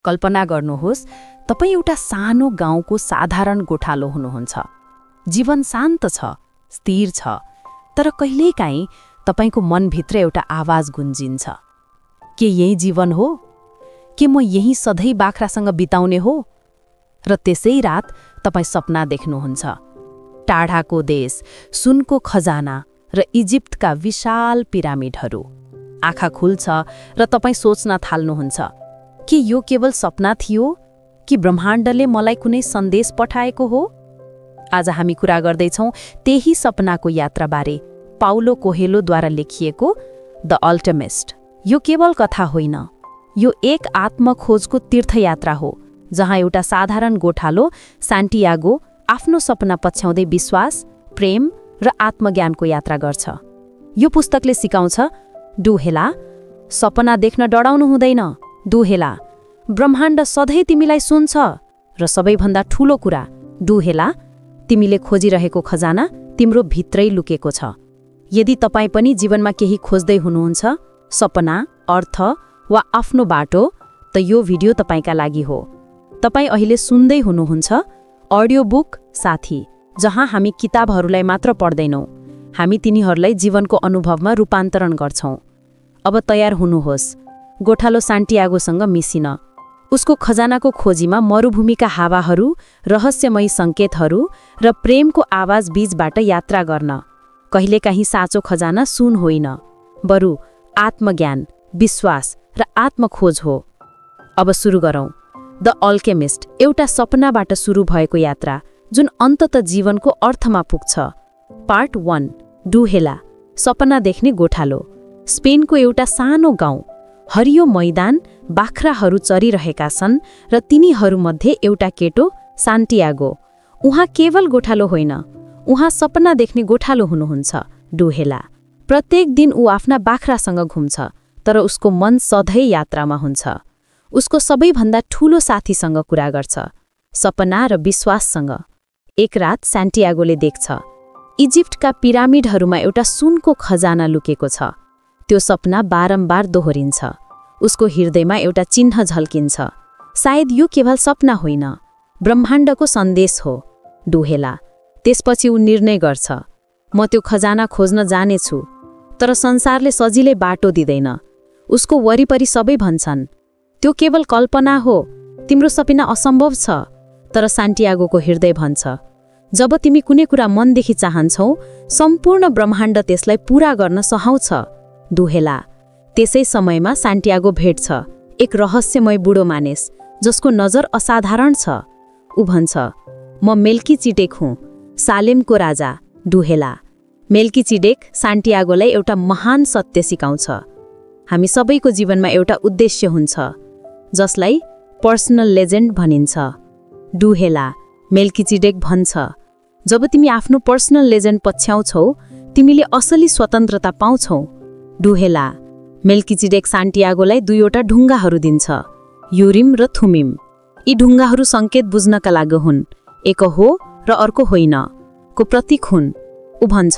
कल्पना गर्नुहोस्, तपाईँ एउटा सानो गाउँको साधारण गोठालो हुनुहुन्छ। जीवन शान्त छ, स्थिर छ, तर कहिलेकाहीँ तपाईको मनभित्र एउटा आवाज गुन्जिन्छ। के यही जीवन हो? के म यही सधैँ बाख्रासँग बिताउने हो? र त्यसै रात तपाईँ सपना देख्नुहुन्छ। टाढाको देश, सुनको खजाना र इजिप्टका विशाल पिरामिडहरू। आँखा खुल्छ र तपाईँ सोच्न थाल्नुहुन्छ, के यो केवल सपना थियो कि ब्रह्माण्डले मलाई कुनै सन्देश पठाएको हो? आज हामी कुरा गर्दैछौँ त्यही सपनाको यात्राबारे, पाउलो कोहेलोद्वारा लेखिएको द अल्टमिस्ट। यो केवल कथा होइन, यो एक आत्मखोजको तीर्थयात्रा हो, जहाँ एउटा साधारण गोठालो सान्टियागो आफ्नो सपना पछ्याउँदै विश्वास, प्रेम र आत्मज्ञानको यात्रा गर्छ। यो पुस्तकले सिकाउँछ, डुहेला, सपना देख्न डराउनु हुँदैन। डुहेला, ब्रह्माण्ड सधैँ तिमीलाई सुन्छ। र सबैभन्दा ठूलो कुरा, डुहेला, तिमीले खोजिरहेको खजाना तिम्रो भित्रै लुकेको छ। यदि तपाईँ पनि जीवनमा केही खोज्दै हुनुहुन्छ, सपना, अर्थ वा आफ्नो बाटो, त यो भिडियो तपाईँका लागि हो। तपाईँ अहिले सुन्दै हुनुहुन्छ अडियो बुक साथी, जहाँ हामी किताबहरूलाई मात्र पढ्दैनौँ, हामी तिनीहरूलाई जीवनको अनुभवमा रूपान्तरण गर्छौँ। अब तयार हुनुहोस्, गोठालो सान्टियागोसँग मिसिन, उसको खजानाको खोजीमा मरुभूमिका हावाहरू, रहस्यमयी सङ्केतहरू र प्रेमको आवाज बीचबाट यात्रा गर्न। कहिलेकाहीँ साँचो खजाना सुन होइन, बरु आत्मज्ञान, विश्वास र आत्मखोज हो। अब सुरु गरौँ। द अल्केमिस्ट एउटा सपनाबाट सुरु भएको यात्रा, जुन अन्तत जीवनको अर्थमा पुग्छ। पार्ट 1, डुहेला, सपना देख्ने गोठालो। स्पेनको एउटा सानो गाउँ, हरियो मैदान, बाख्राहरू चरिरहेका छन् र तिनीहरूमध्ये एउटा केटो, सान्टियागो। उहाँ केवल गोठालो होइन, उहाँ सपना देख्ने गोठालो हुनुहुन्छ। डुहेला, प्रत्येक दिन ऊ आफ्ना बाख्रासँग घुम्छ, तर उसको मन सधैँ यात्रामा हुन्छ। उसको सबैभन्दा ठूलो साथीसँग कुरा गर्छ, सपना र विश्वाससँग। एक रात सान्टियागोले देख्छ, इजिप्टका पिरामिडहरूमा एउटा सुनको खजाना लुकेको छ। त्यो सपना बारम्बार दोहोरिन्छ। उसको हृदयमा एउटा चिन्ह झल्किन्छ, सायद यो केवल सपना होइन, ब्रह्माण्डको सन्देश हो। डुहेला, त्यसपछि ऊ निर्णय गर्छ, म त्यो खजाना खोज्न जानेछु, तर संसारले सजिलै बाटो दिँदैन। उसको वरिपरि सबै भन्छन्, त्यो केवल कल्पना हो, तिम्रो सपना असम्भव छ। तर सान्टियागोको हृदय भन्छ, जब तिमी कुनै कुरा मनदेखि चाहन्छौ, सम्पूर्ण ब्रह्माण्ड त्यसलाई पूरा गर्न सहाउँछ। डुहेला, त्यसै समयमा सान्टियागो भेट्छ एक रहस्यमय बुढो मानिस, जसको नजर असाधारण छ। ऊ भन्छ, म मेल्कीचिडेक हुँ, सालेमको राजा। डुहेला, मेल्कीचिडेक सान्टियागोलाई एउटा महान सत्य सिकाउँछ। हामी सबैको जीवनमा एउटा उद्देश्य हुन्छ, जसलाई पर्सनल लेजेन्ड भनिन्छ। डुहेला, मेल्कीचिडेक भन्छ, जब तिमी आफ्नो पर्सनल लेजेन्ड पछ्याउँछौ, तिमीले असली स्वतन्त्रता पाउँछौ। डुहेला, मेल्कीचिडेक सान्टियागोलाई दुईवटा ढुङ्गाहरू दिन्छ, युरिम र थुमिम। यी ढुङ्गाहरू सङ्केत बुझ्नका लागि हुन्, एक हो र अर्को होइन को प्रतीक हुन्। ऊ भन्छ,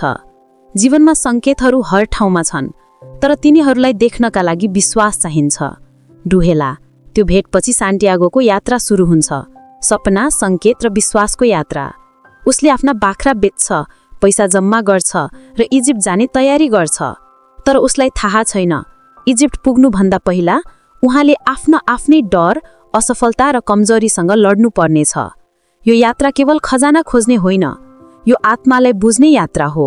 जीवनमा सङ्केतहरू हर ठाउँमा छन्, तर तिनीहरूलाई देख्नका लागि विश्वास चाहिन्छ। डुहेला, त्यो भेटपछि सान्टियागोको यात्रा सुरु हुन्छ, सपना, सङ्केत र विश्वासको यात्रा। उसले आफ्ना बाख्रा बेच्छ, पैसा जम्मा गर्छ र इजिप्ट जाने तयारी गर्छ। तर उसलाई थाहा छैन, इजिप्ट पुग्नुभन्दा पहिला उहाँले आफ्नै डर, असफलता र कमजोरीसँग लड्नु पर्नेछ। यो यात्रा केवल खजाना खोज्ने होइन, यो आत्मालाई बुझ्ने यात्रा हो।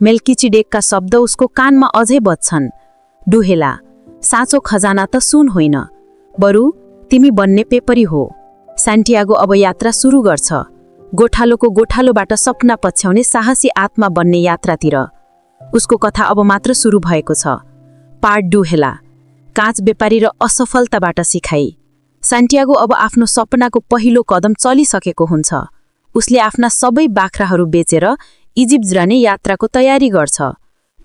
मेल्कीचिडेकका शब्द उसको कानमा अझै बज्छन्, डुहेला, साँचो खजाना त सुन होइन, बरु तिमी बन्ने पेपरी हो। सान्टियागो अब यात्रा सुरु गर्छ, गोठालोबाट सपना पछ्याउने साहसी आत्मा बन्ने यात्रातिर। उसको कथा अब मात्र सुरु भएको छ। पार्ट डुहेला, काँच व्यापारी र असफलताबाट सिकाइ। सान्टियागो अब आफ्नो सपनाको पहिलो कदम चलिसकेको हुन्छ। उसले आफ्ना सबै बाख्राहरू बेचेर इजिप्ट जाने यात्राको तयारी गर्छ।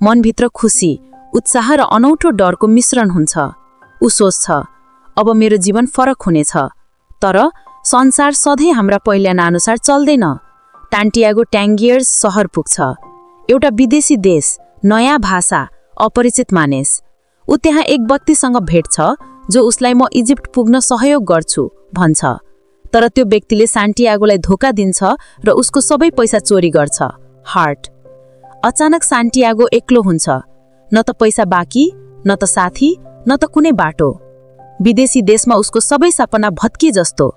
मनभित्र खुसी, उत्साह र अनौठो डरको मिश्रण हुन्छ। ऊ सोच्छ, अब मेरो जीवन फरक हुनेछ। तर संसार सधैँ हाम्रा पहिल्यानाअनुसार चल्दैन। टान्टियागो ट्याङ्गियर्स सहर पुग्छ, एउटा विदेशी देश, नयाँ भाषा, अपरिचित मानिस। ऊ त्यहाँ एक व्यक्तिसँग भेट्छ जो उसलाई म इजिप्ट पुग्न सहयोग गर्छु भन्छ। तर त्यो व्यक्तिले सान्टियागोलाई धोका दिन्छ र उसको सबै पैसा चोरी गर्छ। हार्ट। अचानक सान्टियागो एक्लो हुन्छ, न त पैसा बाँकी, न त साथी, न त कुनै बाटो। विदेशी देशमा उसको सबै सपना भत्की जस्तो।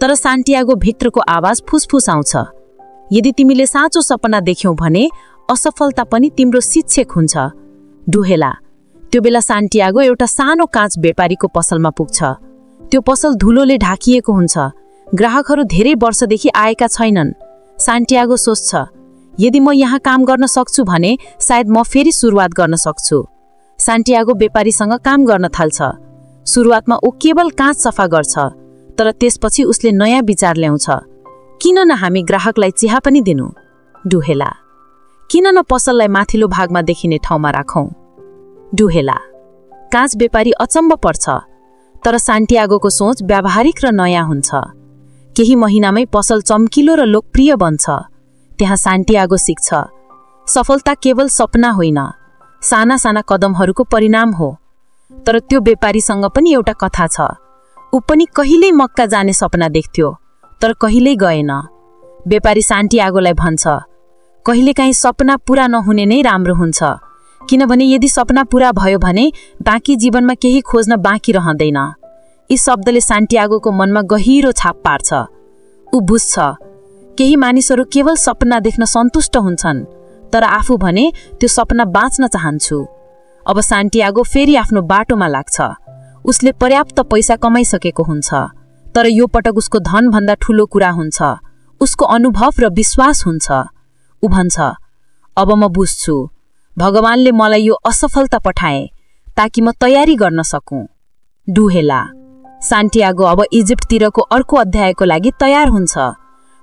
तर सान्टियागो भित्रको आवाज फुसफुस आउँछ, यदि तिमीले साँचो सपना देख्यौ भने असफलता पनि तिम्रो शिक्षक हुन्छ। डुहेला। त्यो बेला सान्टियागो एउटा सानो काँच व्यापारीको पसलमा पुग्छ। त्यो पसल धुलोले ढाकिएको हुन्छ, ग्राहकहरू धेरै वर्षदेखि आएका छैनन्। सान्टियागो सोच्छ, यदि म यहाँ काम गर्न सक्छु भने सायद म फेरि सुरुवात गर्न सक्छु। सान्टियागो व्यापारीसँग काम गर्न थाल्छ। सुरुवातमा ऊ केवल काँच सफा गर्छ, तर त्यसपछि उसले नयाँ विचार ल्याउँछ। किन न हामी ग्राहकलाई चिहा पनि दिनु? डुहेला। किन न पसललाई माथिल्लो भागमा देखिने ठाउँमा राखौं? डुहेला। काँच व्यापारी अचम्म पर्छ, तर सान्टियागोको सोच व्यावहारिक र नयाँ हुन्छ। केही महिनामै पसल चम्किलो र लोकप्रिय बन्छ। त्यहाँ सान्टियागो सिक्छ, सफलता केवल सपना होइन, साना साना कदमहरूको परिणाम हो। तर त्यो व्यापारीसँग पनि एउटा कथा छ। ऊ पनि कहिल्यै मक्का जाने सपना देख्थ्यो, तर कहिल्यै गएन। व्यापारी सान्टियागोलाई भन्छ, कहिलेकाहीँ सपना पूरा नहुने नै राम्रो हुन्छ, किनभने यदि सपना पूरा भयो भने बाँकी जीवनमा केही खोज्न बाँकी रहँदैन। यी शब्दले सान्टियागोको मनमा गहिरो छाप पार्छ। ऊ बुझ्छ, केही मानिसहरू केवल सपना देख्न सन्तुष्ट हुन्छन्, तर आफू भने त्यो सपना बाँच्न चाहन्छु। अब सान्टियागो फेरि आफ्नो बाटोमा लाग्छ। उसले पर्याप्त पैसा कमाइसकेको हुन्छ, तर यो पटक उसको धनभन्दा ठूलो कुरा हुन्छ, उसको अनुभव र विश्वास हुन्छ। ऊ भन्छ, अब म बुझ्छु, भगवानले मलाई यो असफलता पठाए ताकि म तयारी गर्न सकूं। डुहेला। सान्टियागो अब इजिप्टतिरको अर्को अध्यायको लागि तयार हुन्छ,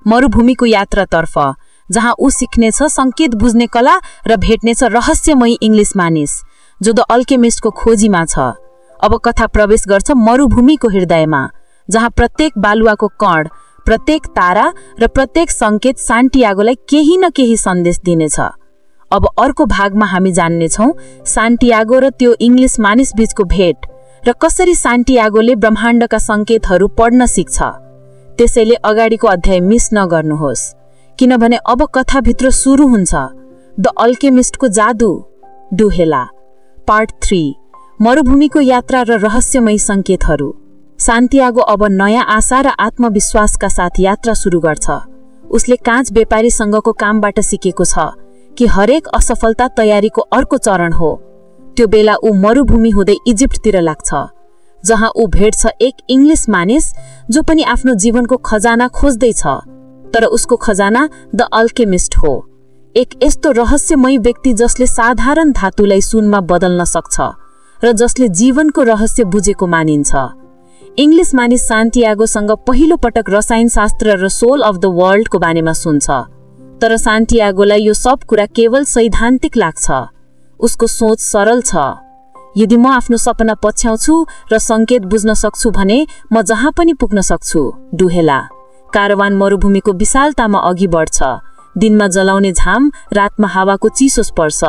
मरुभूमिको यात्रातर्फ, जहाँ ऊ सिक्नेछ संकेत बुझ्ने कला र भेट्नेछ रहस्यमयी इङ्ग्लिस मानिस जो द अल्केमिस्टको खोजीमा छ। अब कथा प्रवेश गर्छ मरुभूमिको हृदयमा, जहाँ प्रत्येक बालुवाको कण, प्रत्येक तारा र प्रत्येक संकेत सान्टियागोलाई केही न केही सन्देश दिनेछ। अब अर्को भागमा हामी जान्नेछौँ सान्टियागो र त्यो इङ्ग्लिस मानिस बीचको भेट र कसरी सान्टियागोले ब्रह्माण्डका संकेतहरू पढ्न सिक्छ। त्यसैले अगाडिको अध्याय मिस नगर्नुहोस्, किनभने अब कथाभित्र सुरु हुन्छ द अल्केमिस्टको जादु। डुहेला। पार्ट 3, मरुभूमिको यात्रा र रहस्यमयी संकेतहरू। सान्टियागो अब नयाँ आशा र आत्मविश्वासका साथ यात्रा सुरु गर्छ। उसले काँच व्यापारीसँगको कामबाट सिकेको छ कि हरेक असफलता तयारीको अर्को चरण हो। त्यो बेला ऊ मरुभूमि हुँदै इजिप्टतिर लाग्छ, जहाँ ऊ भेट्छ एक इङ्ग्लिस मानिस जो पनि आफ्नो जीवनको खजाना खोज्दैछ, तर उसको खजाना द अल्केमिस्ट हो। एक यस्तो रहस्यमयी व्यक्ति जसले साधारण धातुलाई सुनमा बदल्न सक्छ र जसले जीवनको रहस्य बुझेको मानिन्छ। इङ्ग्लिस मानिस सान्टियागोसँग पहिलो पटक रसायनशास्त्र र सोल अफ द वर्ल्डको बारेमा सुन्छ, तर सान्टियागोलाई यो सब कुरा केवल सैद्धान्तिक लाग्छ। उसको सोच सरल छ, यदि म आफ्नो सपना पछ्याउँछु र संकेत बुझ्न सक्छु भने म जहाँ पनि पुग्न सक्छु। डुहेला। कारवान मरुभूमिको विशालतामा अघि बढ्छ, दिनमा जलाउने झाम, रातमा हावाको चिसो स्पर्श।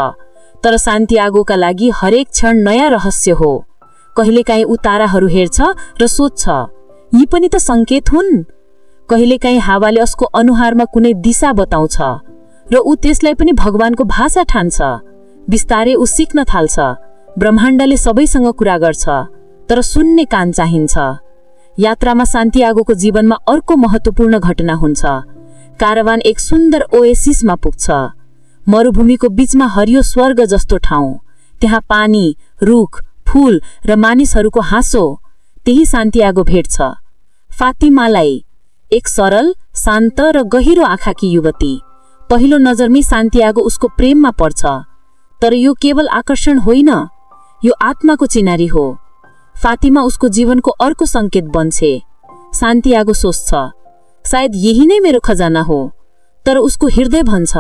तर सान्टियागोका लागि हरेक क्षण नयाँ रहस्य हो। कहिलेकाहीँ ऊ ताराहरू हेर्छ र सोच्छ, यी पनि त संकेत हुन्। कहिलेकाहीँ हावाले उसको अनुहारमा कुनै दिशा बताउँछ र ऊ त्यसलाई पनि भगवानको भाषा ठान्छ। बिस्तारै ऊ सिक्न थाल्छ, ब्रह्माण्डले सबैसँग कुरा गर्छ, तर सुन्ने कान चाहिन्छ। यात्रामा सान्टियागोको जीवनमा अर्को महत्त्वपूर्ण घटना हुन्छ। कारवान एक सुन्दर ओएसिसमा पुग्छ, मरुभूमिको बीचमा हरियो स्वर्ग जस्तो ठाउँ। त्यहाँ पानी, रुख, फूल र मानिसहरूको हाँसो। त्यही सान्टियागो भेट्छ फातिमालाई, एक सरल, शान्त र गहिरो आँखाकी युवती। पहिलो नजरमै सान्टियागो उसको प्रेममा पर्छ, तर यो केवल आकर्षण होइन, यो आत्माको चिनारी हो। फातिमा उसको जीवनको अर्को संकेत बन्छे। सान्टियागो सोच्छ, सायद यही नै मेरो खजाना हो, तर उसको हृदय भन्छ,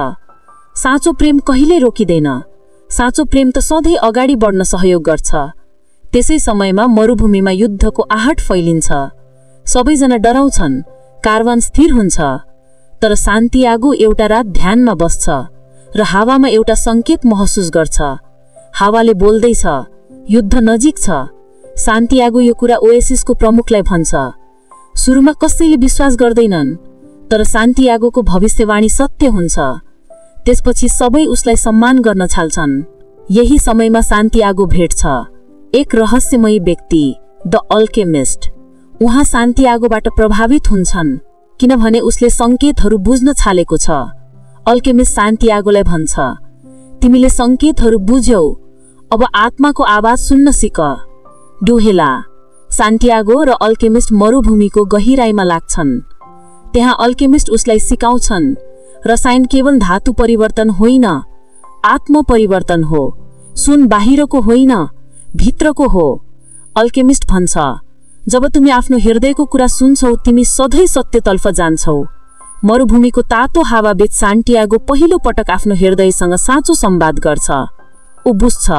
साँचो प्रेम कहिल्यै रोकिँदैन। साँचो प्रेम त सधैँ अगाडि बढ्न सहयोग गर्छ। त्यसै समयमा मरुभूमिमा युद्धको आहट फैलिन्छ। सबैजना डराउँछन्, कारवान स्थिर हुन्छ। तर सान्टियागो एउटा रात ध्यानमा बस्छ र हावामा एउटा संकेत महसुस गर्छ। हावाले बोल्दैछ, युद्ध नजिक छ। सान्टियागो यो कुरा ओएसिसको प्रमुखलाई भन्छ। सुरुमा कसैले विश्वास गर्दैनन्, तर सान्टियागोको भविष्यवाणी सत्य हुन्छ। त्यसपछि सबै उसलाई सम्मान गर्न थाल्छन्। यही समयमा सान्टियागो भेट्छ एक रहस्यमयी व्यक्ति, द अल्केमिस्ट। उहाँ सान्टियागोबाट प्रभावित हुन्छन् किनभने उसले संकेतहरू बुझ्न थालेको छ। अल्केमिस्ट सान्टियागोलाई भन्छ, तिमीले संकेतहरू बुझ्यौ, अब आत्माको आवाज सुन्न सिक। डुहेला सान्टियागो र अल्केमिस्ट मरुभूमिको गहिराईमा लाग्छन्। त्यहाँ अल्केमिस्ट उसलाई सिकाउँछन् रसायन केवल धातु परिवर्तन होइन, आत्म परिवर्तन हो। सुन बाहिरको होइन, भित्रको हो। अल्केमिस्ट भन्छ, जब तिमी आफ्नो हृदयको कुरा सुन्छौ तिमी सधैँ सत्यतर्फ जान्छौ। मरुभूमिको तातो हावाबीच सान्टियागो पहिलो पटक आफ्नो हृदयसँग साँचो संवाद गर्छ। ऊ बुझ्छ